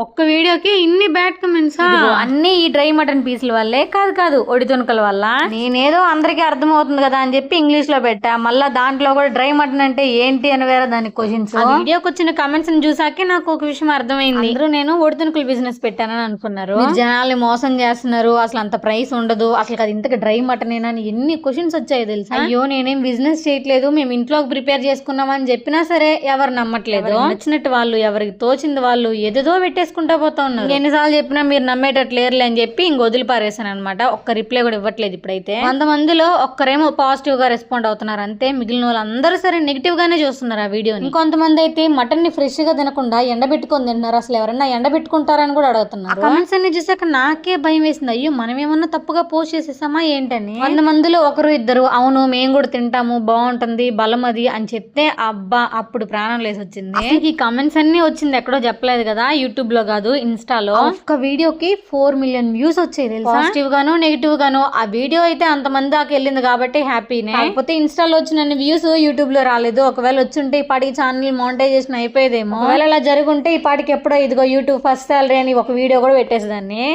ఒక్క వీడియోకి ఇన్ని బ్యాడ్ కమెంట్స్. అన్ని ఈ డ్రై మటన్ పీసుల వల్లే. కాదు ఒడి తునకల వల్ల. నేనేదో అందరికి అర్థమవుతుంది కదా అని చెప్పి ఇంగ్లీష్ లో పెట్టా. మళ్ళా దాంట్లో కూడా డ్రై మటన్ అంటే ఏంటి అని వేరే దానికి క్వశ్చన్స్. వీడియోకి వచ్చిన కమెంట్స్ ని చూసాకే నాకు ఒక విషయం అర్థమైంది. అందరూ నేను ఒడి తునకల బిజినెస్ పెట్టానని అనుకున్నారు. జనాల్ని మోసం చేస్తున్నారు, అసలు అంత ప్రైస్ ఉండదు, అసలు అది ఇంతగా డ్రై మటన్ అని ఎన్ని క్వశ్చన్స్ వచ్చాయి తెలుసా. అయ్యో నేనేం బిజినెస్ చేయట్లేదు, మేము ఇంట్లోకి ప్రిపేర్ చేసుకున్నామని చెప్పినా సరే ఎవరు నమ్మట్లేదు. నచ్చినట్టు వాళ్ళు ఎవరికి తోచింది వాళ్ళు ఏదేదో పెట్టేసుకుంటా పోతా ఉన్నారు. ఎన్నిసార్లు చెప్పినా మీరు నమ్మేటట్లు లేరులే అని చెప్పి ఇంక వదిలిపారేసాను అనమాట. ఒక్క రిప్లై కూడా ఇవ్వట్లేదు ఇప్పుడైతే. కొంతమందిలో ఒక్కరేమో పాజిటివ్ గా రెస్పాండ్ అవుతున్నారు అంతే, మిగిలిన వాళ్ళందరూ సరే నెగిటివ్ గానే చూస్తున్నారు ఆ వీడియోని. ఇంకొంతమంది అయితే మటన్ ని ఫ్రెష్ గా తినకుండా ఎండబెట్టుకొని తింటున్నారు. అసలు ఎవరన్నా ఎండబెట్టుకుంటారని కూడా అడుగుతున్నారు. కమెంట్స్ అన్ని చూసాక నాకే భయం వేసింది. అయ్యో మనం ఏమన్నా తప్పుగా పోస్ట్ చేసేసామా ఏంటని. 100 మందిలో ఒకరు ఇద్దరు అవును మేము కూడా తింటాము బాగుంటుంది బలం అది అని చెప్తే అబ్బా అప్పుడు ప్రాణం లేసి వచ్చింది. ఈ కమెంట్స్ అన్ని వచ్చింది ఎక్కడో చెప్పలేదు కదా, యూట్యూబ్ లో కాదు ఇన్స్టాలో. ఒక్క వీడియోకి 4 మిలియన్ వ్యూస్ వచ్చాయి తెలుసా. పాజిటివ్ గాను నెగిటివ్ గాను ఆ వీడియో అయితే అంతమంది దాకా వెళ్ళింది కాబట్టి హ్యాపీనే. కాకపోతే ఇన్స్టాలో వచ్చిన వ్యూస్ యూట్యూబ్ లో రాలేదు. ఒకవేళ వచ్చుంటే ఈ పాటికి ఛానల్ మానిటైజేషన్ అయిపోయేదేమో. ఒకవేళ అలా జరుగుంటే ఈ పాటికి ఎప్పుడో ఇదిగో యూట్యూబ్ ఫస్ట్ సాలరీ అని ఒక వీడియో కూడా పెట్టేసేదాన్ని.